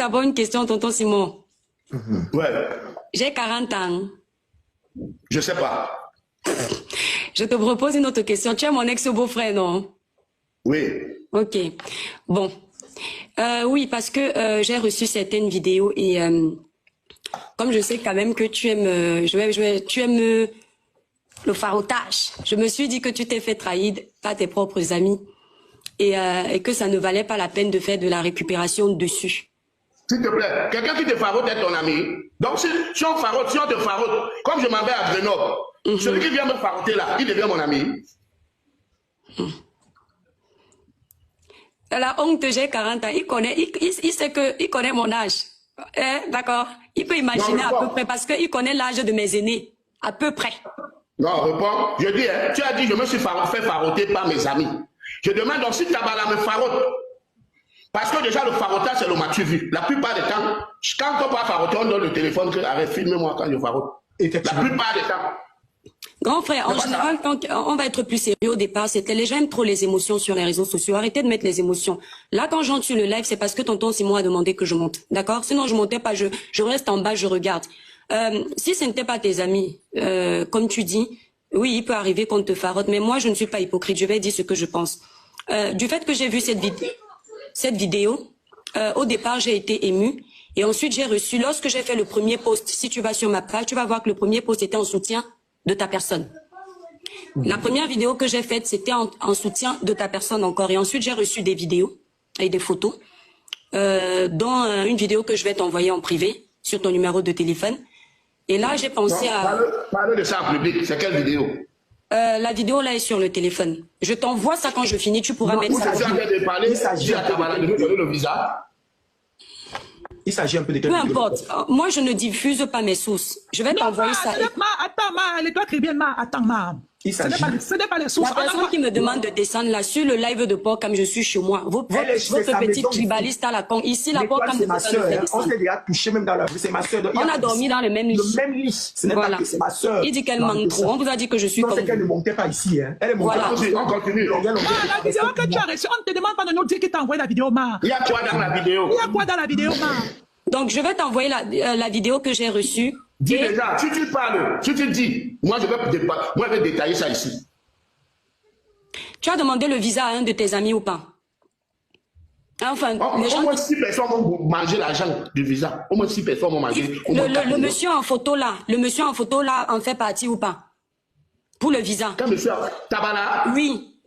d'abord une question, tonton Simon. Ouais. J'ai 40 ans. Je sais pas. Je te propose une autre question. Tu es mon ex-beau-frère, non? Oui. Ok. Bon. Oui, parce que j'ai reçu certaines vidéos et comme je sais quand même que tu aimes, tu aimes le farotage, je me suis dit que tu t'es fait trahir par tes propres amis et que ça ne valait pas la peine de faire de la récupération dessus. S'il te plaît, quelqu'un qui te farote est ton ami. Donc si on farote, si on te farote, comme je m'en vais à Grenoble, celui qui vient me faroter là, il devient mon ami. La honte, j'ai 40 ans, il sait que, il connaît mon âge. D'accord? Il peut imaginer à peu près parce qu'il connaît l'âge de mes aînés. À peu près. Non, réponds. Je dis, hein, tu as dit, je me suis fait faroter par mes amis. Je demande donc si Tabala me farote. Parce que déjà, le farotage, c'est le m'as-tu vu. La plupart des temps, quand on parle faroter, on donne le téléphone que arrête, filme-moi quand je farote. La plupart des temps. Grand frère, en général, quand on va être plus sérieux au départ, c'était les gens aiment trop les émotions sur les réseaux sociaux. Arrêtez de mettre les émotions. Là, quand j'entre sur le live, c'est parce que tonton Simon a demandé que je monte. D'accord? Sinon, je montais pas, je reste en bas, je regarde. Si ce n'était pas tes amis, comme tu dis, oui, il peut arriver qu'on te farote, mais moi, je ne suis pas hypocrite. Je vais dire ce que je pense. Du fait que j'ai vu cette vidéo, au départ, j'ai été émue. Et ensuite, j'ai reçu, lorsque j'ai fait le premier post, si tu vas sur ma page, tu vas voir que le premier post était en soutien de ta personne. La première vidéo que j'ai faite, c'était en soutien de ta personne encore. Et ensuite, j'ai reçu des vidéos et des photos, dont une vidéo que je vais t'envoyer en privé sur ton numéro de téléphone. Et là, j'ai pensé à... Parle de ça en public. C'est quelle vidéo? La vidéo là est sur le téléphone. Je t'envoie ça quand je finis, tu pourras mettre ça. Tu as de parler, il s'agit à Tabala de me donner le visa. Il s'agit un peu de Peu importe. Moi, je ne diffuse pas mes sources. Je vais t'envoyer ça. Attends, elle doit très bien, attends, ce n'est pas les sources. La personne qui me demande de descendre là sur le live de Port, comme je suis chez moi, votre petite tribaliste à la con, ici, la Port, comme c'est ma soeur. On s'est déjà touché même dans la rue, c'est ma soeur. On a dormi dans le même lit. Le même lit. Ce n'est pas que c'est ma soeur. Il dit qu'elle manque trop. On vous a dit que je suis comme comme vous. Non, c'est qu'elle ne montait pas ici. Elle est montée. On continue. La vidéo que tu as reçue, on ne te demande pas de nous dire qui t'a envoyé la vidéo, ma. Il y a quoi dans la vidéo? Il y a quoi dans la vidéo, ma? Donc, je vais t'envoyer la vidéo que j'ai reçue. Dis déjà, si tu parles, si tu dis, moi je vais détailler ça ici. Tu as demandé le visa à un de tes amis ou pas? Enfin, les gens... Au moins 6 personnes vont manger l'argent du visa. Au moins 6 personnes vont manger. Le monsieur en photo là, en fait partie ou pas? Pour le visa. Quand monsieur Tabala? Oui.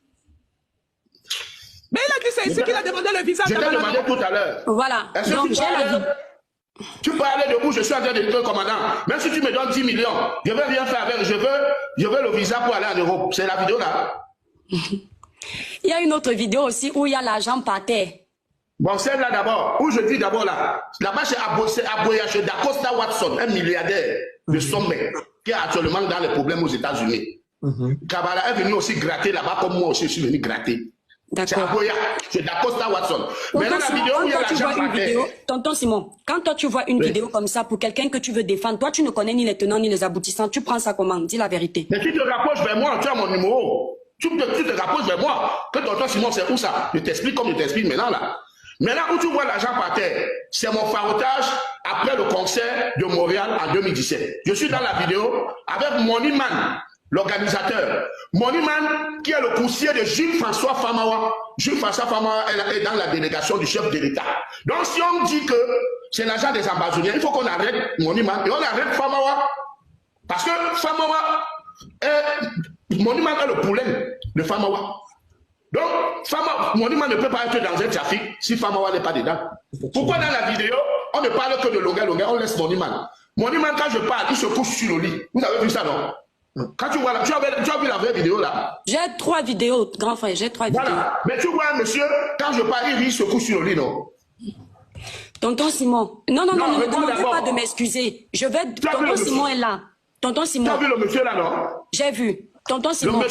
Mais il a dit c'est ici qu'il a demandé le visa. Je t'ai demandé tout à l'heure. Voilà. Donc, j'ai la vidéo. Tu parlais de où je suis en train de dire commandant. Même si tu me donnes 10 millions, je vais rien faire avec. Je veux le visa pour aller en Europe. C'est la vidéo là. Il y a une autre vidéo aussi où il y a l'argent par terre. Bon, celle-là d'abord, où je dis d'abord là. Là-bas, c'est Aboyache d'Acosta Watson, un milliardaire de sommet, qui est actuellement dans les problèmes aux États-Unis. Kabbalah est venu aussi gratter là-bas, comme moi aussi, je suis venu gratter. C'est Aboya, c'est d'Acosta Watson. Maintenant, la vidéo où il y a l'argent par terre. Tonton Simon, quand toi tu vois une vidéo comme ça pour quelqu'un que tu veux défendre, toi tu ne connais ni les tenants ni les aboutissants, tu prends ça comment? Dis la vérité. Mais tu te rapproches vers moi, tu as mon numéro. Tu te rapproches vers moi. Que tonton Simon, c'est où ça? Je t'explique comme je t'explique maintenant là. Maintenant, où tu vois l'argent par terre, c'est mon farotage après le concert de Montréal en 2017. Je suis dans la vidéo avec Moniman, l'organisateur. Moniman, qui est le conseiller de Jules-François Famawa. Jules-François Famawa est dans la délégation du chef de l'État. Donc, si on dit que c'est l'argent des ambassadeurs, il faut qu'on arrête Moniman et on arrête Famawa. Parce que Famawa Moniman est le problème de Famawa. Donc, Moniman ne peut pas être dans un trafic si Famawa n'est pas dedans. Pourquoi dans la vidéo, on ne parle que de longueur, on laisse Moniman. Moniman, quand je parle, il se couche sur le lit. Vous avez vu ça, non? Quand tu vois là, tu as vu la vraie vidéo là? J'ai 3 vidéos, grand frère, j'ai 3 vidéos. Voilà. Mais tu vois, monsieur, quand je parle, il se couche sur le lit, non? Tonton Simon, non, ne me demandez pas de m'excuser. Tonton Simon est là. Tonton Simon. Tu as vu le monsieur là, non? J'ai vu. Tonton Simon.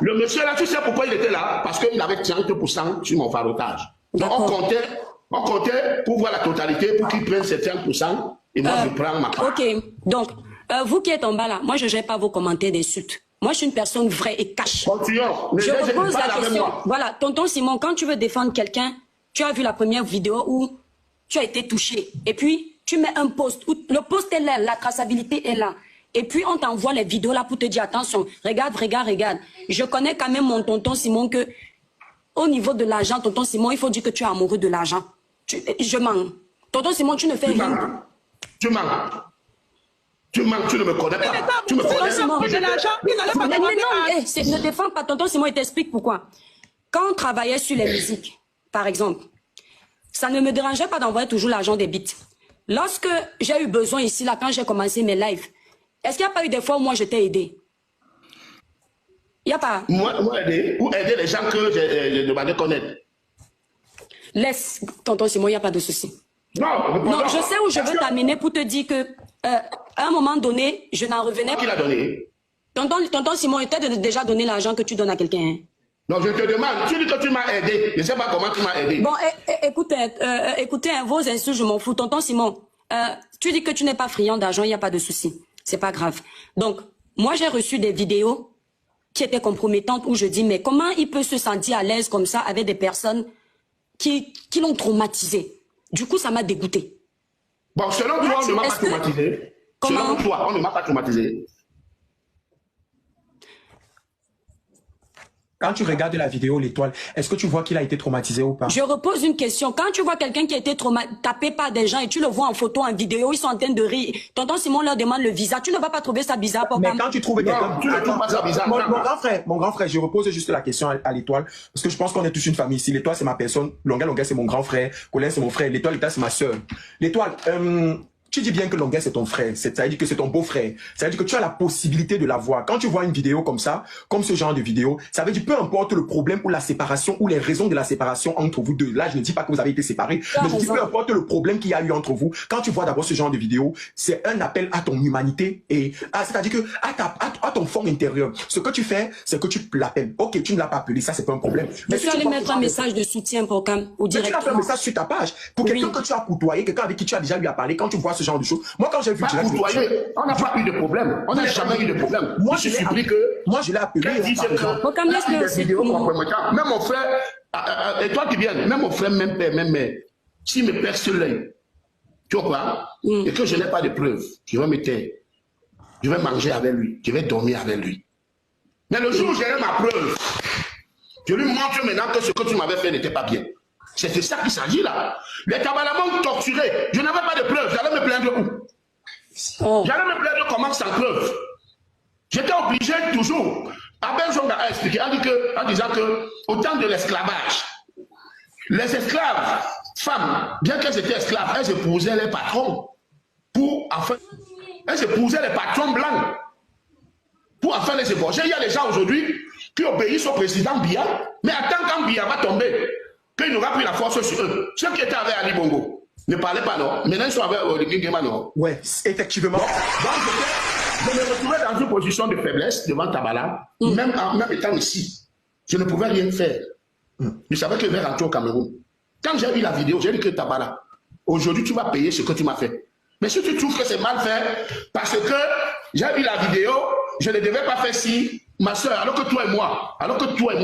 Le monsieur là, tu sais pourquoi il était là? Parce qu'il avait 30% sur mon farotage. Donc on comptait pour voir la totalité, pour qu'il prenne ses 30%, et moi je prends ma part. Ok, donc, vous qui êtes en bas là, moi je ne gère pas vos commentaires d'insultes. Moi je suis une personne vraie et cash. Continuons. Je repose la question. Voilà, tonton Simon, quand tu veux défendre quelqu'un, tu as vu la première vidéo où tu as été touché. Et puis, tu mets un post. Le post est là, la traçabilité est là. Et puis, on t'envoie les vidéos là pour te dire, attention, regarde. Je connais quand même mon tonton Simon que, au niveau de l'argent, tonton Simon, il faut dire que tu es amoureux de l'argent. Je mens. Tonton Simon, tu ne fais rien. Tu mens, tu ne me connais pas. Tu me connais. Ne défends pas, tonton Simon, il t'explique pourquoi. Quand on travaillait sur les musiques, par exemple, ça ne me dérangeait pas d'envoyer toujours l'argent des beats. Lorsque j'ai eu besoin ici, là, quand j'ai commencé mes lives, est-ce qu'il n'y a pas eu des fois où moi je t'ai aidé? Il n'y a pas. Moi aider, ou aider les gens que j'ai demandé qu'on aide. Laisse, tonton Simon, il n'y a pas de souci. Non, je sais où je veux t'amener pour te dire que, à un moment donné, je n'en revenais pas. Qui l'a donné? Tonton Simon, il t'a déjà donné l'argent que tu donnes à quelqu'un. Hein? Non, je te demande, tu dis que tu m'as aidé. Je ne sais pas comment tu m'as aidé. Bon, écoutez, vos insultes, je m'en fous. Tonton Simon, tu dis que tu n'es pas friand d'argent, il n'y a pas de souci. C'est pas grave. Donc, moi, j'ai reçu des vidéos qui étaient compromettantes où je dis, mais comment il peut se sentir à l'aise comme ça avec des personnes qui l'ont traumatisé? Du coup, ça m'a dégoûté. Bon, selon toi, on ne m'a pas traumatisé. Selon toi, on ne m'a pas traumatisé. Quand tu regardes la vidéo, l'étoile, est-ce que tu vois qu'il a été traumatisé ou pas? Je repose une question. Quand tu vois quelqu'un qui a été tapé par des gens et tu le vois en photo, en vidéo, ils sont en train de rire. Tonton Simon leur demande le visa. Tu ne vas pas trouver ça bizarre, papa? Mais quand tu trouves quelqu'un... Tu ne trouves pas ça bizarre. Mon grand frère, je repose juste la question à l'étoile. Parce que je pense qu'on est tous une famille ici. L'étoile, c'est ma personne. Longuet, c'est mon grand frère. Colin, c'est mon frère. L'étoile, c'est ma soeur. L'étoile, tu dis bien que Longuet, c'est ton frère. Ça veut dire que c'est ton beau-frère. Ça veut dire que tu as la possibilité de la voir. Quand tu vois une vidéo comme ça, comme ce genre de vidéo, ça veut dire peu importe le problème ou la séparation ou les raisons de la séparation entre vous deux. Là, je ne dis pas que vous avez été séparés, mais je dis peu importe le problème qu'il y a eu entre vous. Quand tu vois d'abord ce genre de vidéo, c'est un appel à ton humanité et c'est-à-dire que à ton fond intérieur. Ce que tu fais, c'est que tu l'appelles. Ok, tu ne l'as pas appelé, ça c'est pas un problème. Mais tu allais mettre un message de soutien pour Cam ou directement. Tu as fait un message sur ta page pour quelqu'un que tu as côtoyé, quelqu'un avec qui tu as déjà eu à parler. Quand tu vois ce genre de choses, moi quand j'ai vu on n'a pas eu de problème. On n'a jamais eu de problème. Moi je suis surpris que moi je l'ai appelé. Même mon frère, et toi qui viens, même mon frère, même père, même mère, s'il me perce l'œil, tu vois, et que je n'ai pas de preuves, je vais me taire. Je vais manger avec lui, je vais dormir avec lui. Mais le jour où j'aurai ma preuve, je lui montre maintenant que ce que tu m'avais fait n'était pas bien. C'est de ça qu'il s'agit là. Les Kabbalah m'ont torturé. Je n'avais pas de preuves. J'allais me plaindre où? J'allais me plaindre comment sans preuve? J'étais obligé toujours. Abel Zonga a expliqué en disant que au temps de l'esclavage, les esclaves, femmes, bien qu'elles étaient esclaves, elles épousaient les patrons pour enfin. Elles épousaient les patrons blancs pour enfin les ébaucher. Il y a des gens aujourd'hui qui obéissent au président Biya, mais attends quand Biya va tomber, qu'il n'aura plus la force sur eux. Ceux qui étaient avec Ali Bongo ne parlaient pas, non? Maintenant, ils sont avec Olivier Nguema, non? Oui, effectivement. Donc, je me retrouvais dans une position de faiblesse devant Kabbalah, même étant ici. Je ne pouvais rien faire. Je savais que je vais rentrer au Cameroun. Quand j'ai vu la vidéo, j'ai dit que Kabbalah, aujourd'hui, tu vas payer ce que tu m'as fait. Mais si tu trouves que c'est mal fait, parce que j'ai vu la vidéo, je ne devais pas faire si, ma soeur, alors que toi et moi, on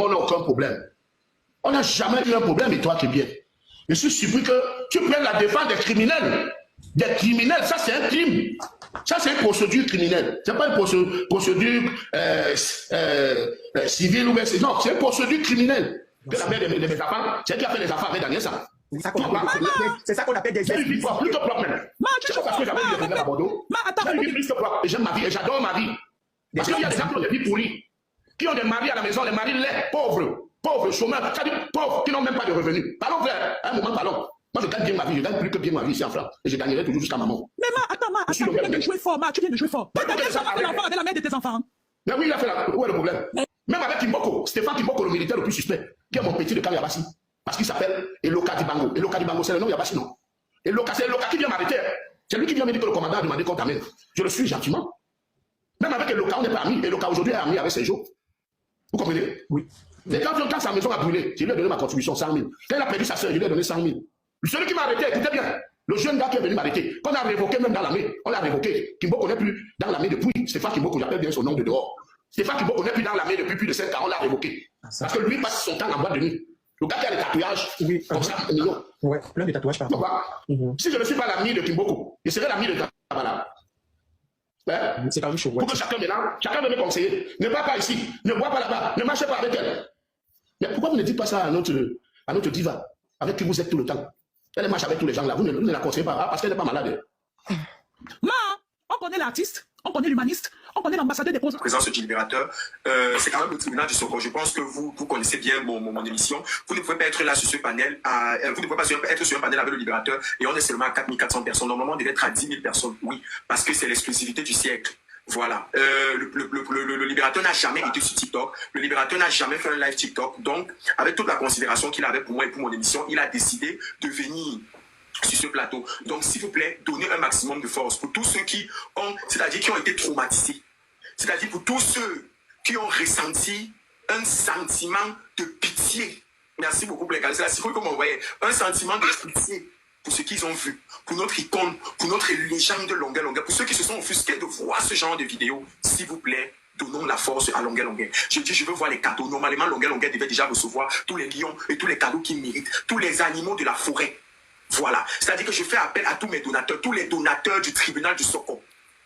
n'a aucun problème. On n'a jamais eu un problème, et toi qui viens. Je suis surpris que tu prennes la défense des criminels. Des criminels, ça c'est un crime. Ça c'est une procédure criminelle. Ce n'est pas une procédure civile ou non, c'est une procédure criminelle. Que la mère de mes enfants, c'est qui a fait les enfants avec Daniel ça. C'est ça qu'on appelle des esprits. Plus que propre même. C'est parce que j'avais eu des problèmes à Bordeaux. J'ai une vie plus que propre. Et j'aime ma vie et j'adore ma vie. Parce qu'il y a des gens qui ont des vies pourries, qui ont des maris à la maison, les maris laids, pauvres, chômeurs, c'est-à-dire pauvres, qui n'ont même pas de revenus. Parlons frère, un moment parlons. Moi je gagne bien ma vie, je gagne plus que bien ma vie ici en France. Et je gagnerai toujours jusqu'à maman. Mais attends, tu viens de jouer fort, tu viens de jouer fort. Tu as fait l'enfant avec la mère de tes enfants. Mais oui, il a fait où est le problème? Même avec Kimboko, Stéphane Kimboko, le militaire le plus suspect, qui est mon petit de camp Yabassi. Parce qu'il s'appelle Eloka Dibango. Eloka Dibango, c'est le nom Yabassi, non? Eloka, c'est Eloka qui vient m'arrêter. C'est lui qui vient me dire que le commandant a demandé qu'on t'amène. Je le suis gentiment. Même avec Eloka, on n'est pas amis. Eloka aujourd'hui est ami avec ses jours. Vous comprenez? Oui. Mais quand sa maison a brûlé, je lui ai donné ma contribution 100 000. Quand il a perdu sa soeur, je lui ai donné 100 000. Celui qui m'a arrêté, écoutez bien, le jeune gars qui est venu m'arrêter, qu'on a révoqué même dans l'armée, on l'a révoqué. Kimbo n'est plus dans l'armée depuis. Stéphane Kimbo, j'appelle bien son nom de dehors. Stéphane Kimbo n'est plus dans l'armée depuis plus de 5 ans, on l'a révoqué. Parce que lui passe son temps en boîte de nuit. Le gars qui a les tatouages, Oui, comme ça, millions. Ouais, plein de tatouages partout. Si je ne suis pas l'ami de Kimboko, je serai l'ami de Kabbalah. Hein? C'est quand même chaud. Ouais. Pour que chacun veut me conseiller. Ne va pas ici, ne bois pas là-bas, ne marchez pas avec elle. Mais pourquoi vous ne dites pas ça à notre diva, avec qui vous êtes tout le temps? Elle marche avec tous les gens là, vous ne la conseillez pas, parce qu'elle n'est pas malade. Ma, on connaît l'artiste, on connaît l'humaniste, on connaît l'ambassadeur des causes. Présence du libérateur, c'est quand même le tribunal du Sokone. Je pense que vous connaissez bien mon émission. Vous ne pouvez pas être là sur ce panel, vous ne pouvez pas être sur un panel avec le libérateur et on est seulement à 4400 personnes. Normalement, on devait être à 10 000 personnes, oui, parce que c'est l'exclusivité du siècle. Voilà. Le libérateur n'a jamais été sur TikTok. Le libérateur n'a jamais fait un live TikTok. Donc, avec toute la considération qu'il avait pour moi et pour mon émission, il a décidé de venir sur ce plateau. Donc, s'il vous plaît, donnez un maximum de force pour tous ceux qui ont, c'est-à-dire qui ont été traumatisés. C'est-à-dire pour tous ceux qui ont ressenti un sentiment de pitié. Merci beaucoup, les gars. C'est la seconde que vous m'envoyez. Un sentiment de pitié pour ce qu'ils ont vu, pour notre icône, pour notre légende de Longuet Longuet, pour ceux qui se sont offusqués de voir ce genre de vidéos, s'il vous plaît, donnons la force à Longuet Longuet. Je dis, je veux voir les cadeaux. Normalement, Longuet Longuet devait déjà recevoir tous les lions et tous les cadeaux qu'il mérite, tous les animaux de la forêt. Voilà. C'est-à-dire que je fais appel à tous mes donateurs, tous les donateurs du tribunal du Sokone,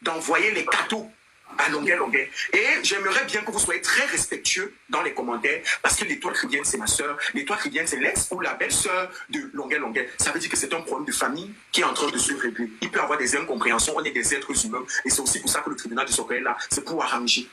d'envoyer les cadeaux à Longuet Longuet. Et j'aimerais bien que vous soyez très respectueux dans les commentaires, parce que l'étoile chrétienne, c'est ma soeur. L'étoile chrétienne, c'est l'ex ou la belle-sœur de Longuet Longuet. Ça veut dire que c'est un problème de famille qui est en train de se régler. Il peut y avoir des incompréhensions, on est des êtres humains. Et c'est aussi pour ça que le tribunal du Sokone est là. C'est pour arranger,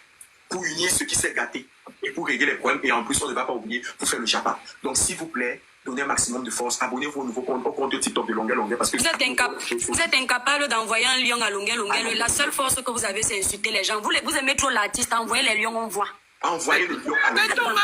pour unir ce qui s'est gâté et pour régler les problèmes. Et en plus, on ne va pas oublier pour faire le Shabbat. Donc, s'il vous plaît, donnez un maximum de force. Abonnez-vous au nouveau compte TikTok de Longuet Longuet. Parce que vous êtes incapable d'envoyer un lion à Longuet Longuet. La seule force que vous avez, c'est insulter les gens. Vous aimez trop l'artiste, envoyez les lions, on voit. envoyez le lion à Longuet Longuet.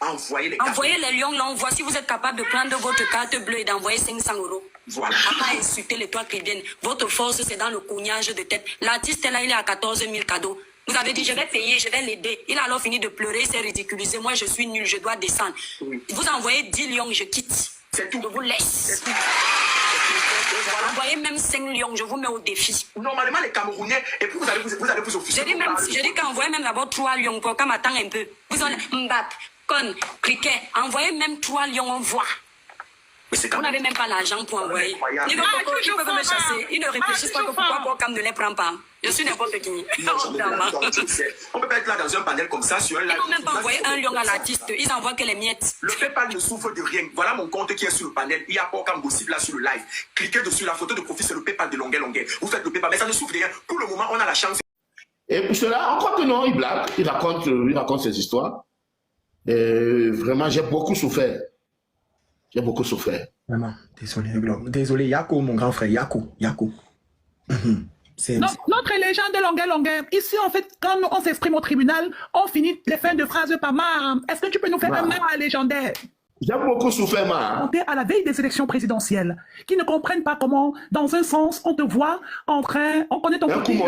Envoyez les cartes. Envoyez les lions, là, on voit si vous êtes capable de prendre votre carte bleue et d'envoyer 500 €. Voilà. À pas insulter les toits chrétiennes. Votre force, c'est dans le cognage de tête. L'artiste, là, il est à 14 000 cadeaux. Vous avez dit, je vais payer, je vais l'aider. Il a alors fini de pleurer, il s'est ridiculisé. Moi, je suis nul, je dois descendre. Oui. Vous envoyez 10 lions, je quitte. C'est tout. Je vous laisse. Envoyez même 5 lions, je vous mets au défi. Normalement, les Camerounais, et puis vous allez vous offusquer. Je dis qu'envoyez même d'abord 3 lions pour qu'on m'attende un peu. Vous en Mbap, Con, Criquet, envoyez même 3 lions, on voit. Vous n'avez même pas l'argent pour envoyer. Ils peuvent me chasser. Ils ne réfléchissent pas que pourquoi Bocam ne les prend pas. Je suis n'importe qui. On peut pas être là dans un panel comme ça sur un live. Ils n'ont même pas envoyé un lion à l'artiste. Ils envoient que les miettes. Le PayPal ne souffre de rien. Voilà mon compte qui est sur le panel. Il y a Bocam Gossip là sur le live. Cliquez dessus, la photo de profil, c'est le PayPal de Longuet Longuet. Vous faites le PayPal, mais ça ne souffre de rien. Pour le moment, on a la chance. Et pour cela, encore que non, il blague, il raconte ses histoires. Et vraiment, j'ai beaucoup souffert. J'ai beaucoup souffert. Vraiment, désolé, désolé, Yako, mon grand frère, Yako. Notre légende de Longuet Longuet. Ici, en fait, quand on s'exprime au tribunal, on finit les fins de phrases par ma. Est-ce que tu peux nous faire un ma légendaire? J'ai beaucoup souffert, ma. On est à la veille des élections présidentielles, qui ne comprennent pas comment, dans un sens, on te voit en train, on connaît ton côté.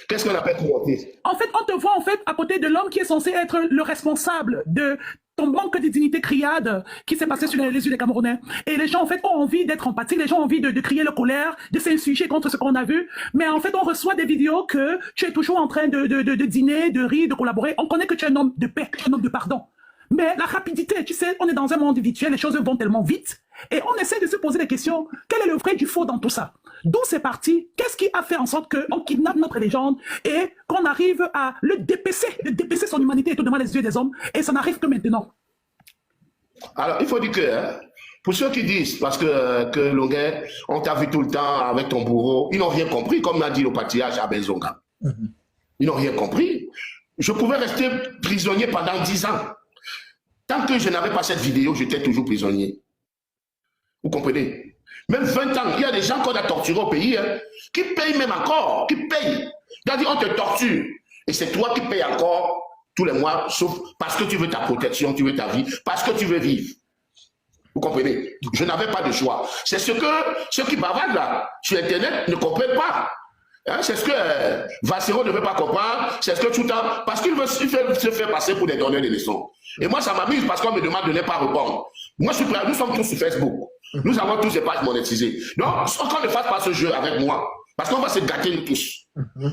Qu'est-ce qu'on appelle commenter? En fait, on te voit en fait à côté de l'homme qui est censé être le responsable de ton manque de dignité criade qui s'est passé sur les yeux des Camerounais. Et les gens, en fait, ont envie d'être empathiques, les gens ont envie de crier leur colère, de s'insurger contre ce qu'on a vu. Mais en fait, on reçoit des vidéos que tu es toujours en train de dîner, de rire, de collaborer. On connaît que tu es un homme de paix, un homme de pardon. Mais la rapidité, tu sais, on est dans un monde virtuel, les choses vont tellement vite. Et on essaie de se poser des questions. Quel est le vrai du faux dans tout ça? D'où c'est parti? Qu'est-ce qui a fait en sorte qu'on kidnappe notre légende et qu'on arrive à le dépecer son humanité et tout devant les yeux des hommes? Et ça n'arrive que maintenant. Alors, il faut dire que, pour ceux qui disent, parce que Longuet, on t'a vu tout le temps avec ton bourreau, ils n'ont rien compris, comme l'a dit le patriarche à Benzonga. Ils n'ont rien compris. Je pouvais rester prisonnier pendant 10 ans. Tant que je n'avais pas cette vidéo, j'étais toujours prisonnier. Vous comprenez? Même 20 ans, il y a des gens qu'on a torturés au pays, hein, qui payent même encore, qui payent. C'est-à-dire, on te torture. Et c'est toi qui payes encore tous les mois, sauf parce que tu veux ta protection, tu veux ta vie, parce que tu veux vivre. Vous comprenez? Je n'avais pas de choix. C'est ce que ceux qui bavardent là, sur Internet, ne comprennent pas. Hein, c'est ce que Vassero ne veut pas comprendre, c'est ce que tout le temps, parce qu'il veut se faire passer pour des donneurs de leçons. Et moi, ça m'amuse parce qu'on me demande de ne pas répondre. Moi, je suis prêt, nous sommes tous sur Facebook. Nous avons tous des pages monétisées. Donc, qu'on ne fasse pas ce jeu avec moi, parce qu'on va se gâter nous tous.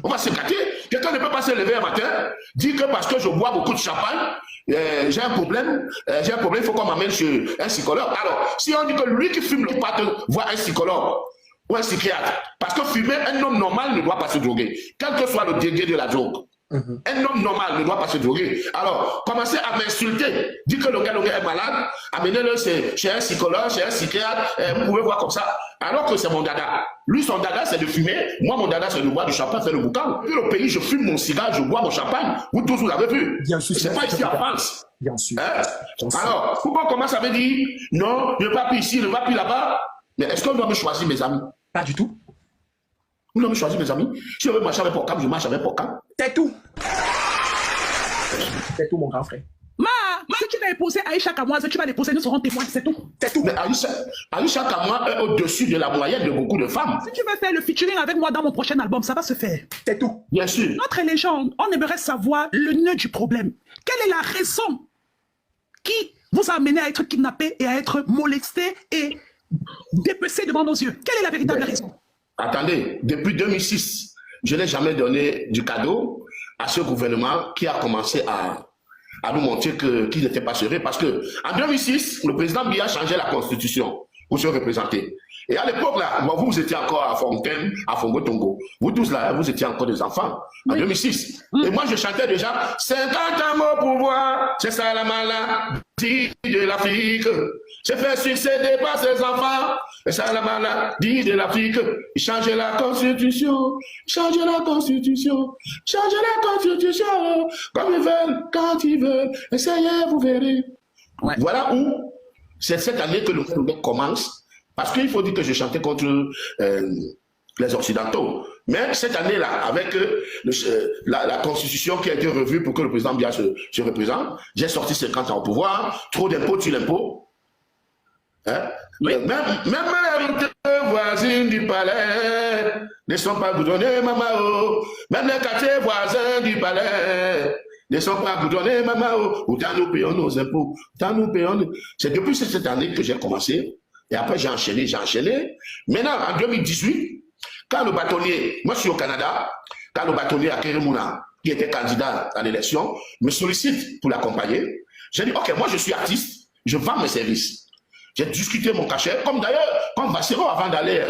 On va se gâter. Quelqu'un ne peut pas se lever un matin, dire que parce que je bois beaucoup de champagne, j'ai un problème, il faut qu'on m'amène chez un psychologue. Alors, si on dit que lui qui fume ne peut pas voir un psychologue ou un psychiatre, parce que fumer, un homme normal ne doit pas se droguer, quel que soit le degré de la drogue. Un homme normal ne doit pas se droguer. Alors, commencez à m'insulter, dire que le gars est malade, amenez-le chez un psychologue, chez un psychiatre, vous pouvez voir comme ça, alors que c'est mon dada. Lui, son dada, c'est de fumer. Moi, mon dada, c'est de boire du champagne, faire le boucan. Vu le pays, je fume mon cigare, je bois mon champagne. Vous tous, vous l'avez vu. Bien sûr. C'est pas ici en France. Bien sûr. Alors, pourquoi on commence à me dire, non, ne va plus ici, ne va plus là-bas. Mais est-ce qu'on doit me choisir, mes amis? Pas du tout. Vous doit me choisir, mes amis. Si je veux marcher avec Porcam, je marche avec Porcam. C'est tout. C'est tout, mon grand frère. Si tu vas épouser Aïcha Kamoise, tu vas l'épouser, nous serons témoins, c'est tout. C'est tout. Mais Aïcha Kamwa est au-dessus de la moyenne de beaucoup de femmes. Si tu veux faire le featuring avec moi dans mon prochain album, ça va se faire. C'est tout. Bien sûr. Notre légende, on aimerait savoir le nœud du problème. Quelle est la raison qui vous a amené à être kidnappé et à être molesté et dépecé devant nos yeux? Quelle est la véritable raison? Attendez, depuis 2006, je n'ai jamais donné du cadeau à ce gouvernement qui a commencé à nous montrer qu'il n'était pas sérieux. Parce que en 2006, le président Biya a changé la constitution pour se représenter. Et à l'époque, là, vous étiez encore à Fontaine, à Fongo-Tongo. Vous tous là, vous étiez encore des enfants en 2006. Et moi, je chantais déjà 50 ans au pouvoir, c'est ça la maladie de l'Afrique. C'est fait succéder par ses enfants, c'est ça la maladie de l'Afrique. Changer la constitution, changer la constitution, changer la constitution, comme ils veulent, quand ils veulent. Essayez, vous verrez. Ouais. Voilà où c'est cette année que le commence. Parce qu'il faut dire que je chantais contre les Occidentaux. Mais cette année-là, avec la Constitution qui a été revue pour que le président Biya se représente, j'ai sorti 50 ans au pouvoir, trop d'impôts, tu l'impôt. Hein? Oui. Même les routes voisines du palais ne sont pas goudronnées, maman. Même les quartiers voisins du palais ne sont pas goudronnés, maman. Autant nous payons nos impôts. Autant nous payons. C'est depuis cette année que j'ai commencé. Et après, j'ai enchaîné. Maintenant, en 2018, quand le bâtonnier, moi je suis au Canada, quand le bâtonnier Akeremouna, qui était candidat à l'élection, me sollicite pour l'accompagner, j'ai dit, ok, moi je suis artiste, je vends mes services. J'ai discuté mon cachet, comme d'ailleurs, comme Bassero, avant d'aller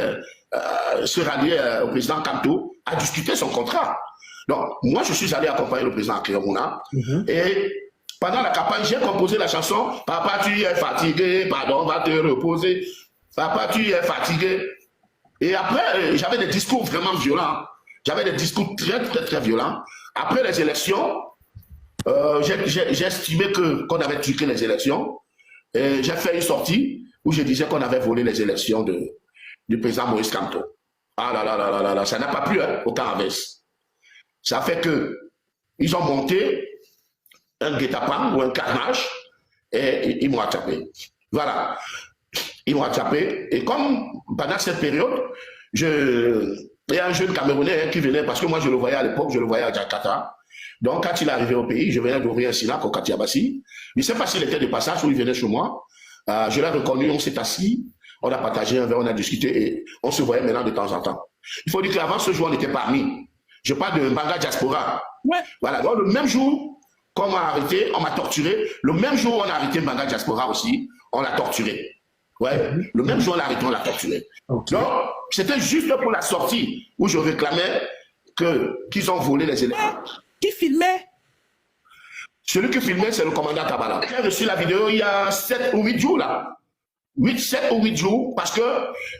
se rallier au président Kamto, a discuté son contrat. Donc, moi je suis allé accompagner le président Akeremouna, et pendant la campagne, j'ai composé la chanson « Papa, tu es fatigué, pardon, va te reposer. Papa, tu es fatigué. » Et après, j'avais des discours vraiment violents. J'avais des discours très violents. Après les élections, j'ai estimé qu'on avait truqué les élections. Et j'ai fait une sortie où je disais qu'on avait volé les élections du président Moïse Kamto. Ah là, ça n'a pas plu au Caravès. Ça fait que ils ont monté un guet-apens ou un carnage, et ils m'ont attrapé. Voilà. Ils m'ont attrapé. Et comme pendant cette période, il y a un jeune Camerounais qui venait, parce que moi je le voyais à l'époque, je le voyais à Jakarta. Donc quand il est arrivé au pays, je venais d'ouvrir un synagogue au Katiabassi. Je ne sais pas s'il était de passage ou il venait chez moi. Je l'ai reconnu, on s'est assis, on a partagé un verre, on a discuté et on se voyait maintenant de temps en temps. Il faut dire qu'avant ce jour, on n'était pas amis. Je parle de Mbanga Diaspora. Ouais. Voilà. Donc le même jour, quand on m'a arrêté, on m'a torturé. Le même jour où on a arrêté Mbanga Diaspora aussi, on l'a torturé. Ouais. Le même jour où on l'a arrêté, on l'a torturé. Okay. Donc, c'était juste pour la sortie où je réclamais qu'ils ont volé les éléphants. Qui filmait? Celui qui filmait, c'est le commandant Kabbalah. J'ai reçu la vidéo il y a 7 ou 8 jours là. 7 ou 8 jours, parce que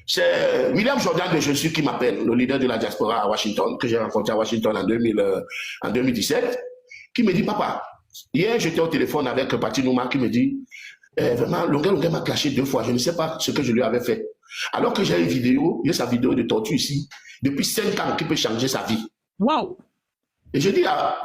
c'est William Jordan de Je suis qui m'appelle, le leader de la diaspora à Washington, que j'ai rencontré à Washington en 2017. Qui me dit, papa, hier j'étais au téléphone avec Pati Nouma qui me dit, vraiment, Longuet m'a clashé 2 fois, je ne sais pas ce que je lui avais fait. Alors que j'ai une vidéo, il y a sa vidéo de torture ici, depuis 5 ans qui peut changer sa vie. Waouh! Et je dis à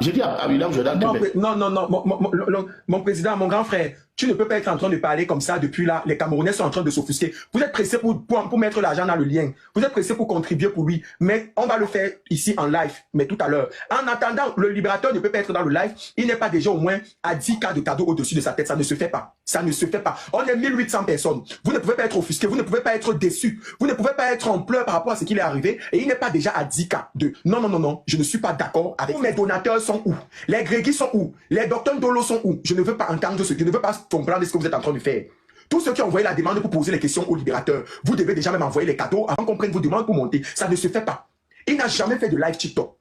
William Jordan... Non, mon président, mon grand frère, tu ne peux pas être en train de parler comme ça depuis là. Les Camerounais sont en train de s'offusquer. Vous êtes pressé pour mettre l'argent dans le lien. Vous êtes pressé pour contribuer pour lui. Mais on va le faire ici en live, mais tout à l'heure. En attendant, le libérateur ne peut pas être dans le live. Il n'est pas déjà au moins à 10 cas de cadeaux au-dessus de sa tête. Ça ne se fait pas. Ça ne se fait pas. On est 1800 personnes. Vous ne pouvez pas être offusqué. Vous ne pouvez pas être déçu. Vous ne pouvez pas être en pleurs par rapport à ce qui est arrivé. Et il n'est pas déjà à 10 cas de... Non. Je ne suis pas d'accord avec Tous mes donateurs sont où? Les Grégis sont où? Les docteurs Dolo sont où? Je ne veux pas entendre ce que je ne veux pas comprendre ce que vous êtes en train de faire. Tous ceux qui ont envoyé la demande pour poser les questions au libérateur, vous devez déjà même envoyer les cadeaux avant qu'on prenne vos demandes pour monter. Ça ne se fait pas. Il n'a jamais fait de live TikTok.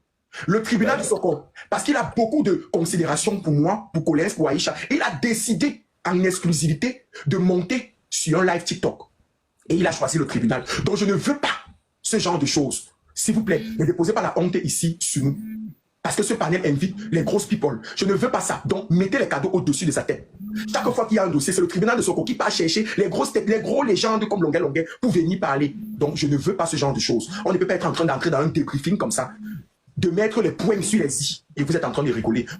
Le tribunal de Sokone, parce qu'il a beaucoup de considération pour moi, pour Collins, pour Aïcha, il a décidé en exclusivité de monter sur un live TikTok. Et il a choisi le tribunal. Donc je ne veux pas ce genre de choses. S'il vous plaît, ne déposez pas la honte ici sur nous. Parce que ce panel invite les grosses people. Je ne veux pas ça. Donc, mettez les cadeaux au-dessus de sa tête. Chaque fois qu'il y a un dossier, c'est le tribunal de Sokone qui part chercher les grosses têtes, les gros légendes comme Longuet pour venir parler. Donc, je ne veux pas ce genre de choses. On ne peut pas être en train d'entrer dans un débriefing comme ça, de mettre les points sur les i. Et vous êtes en train de rigoler.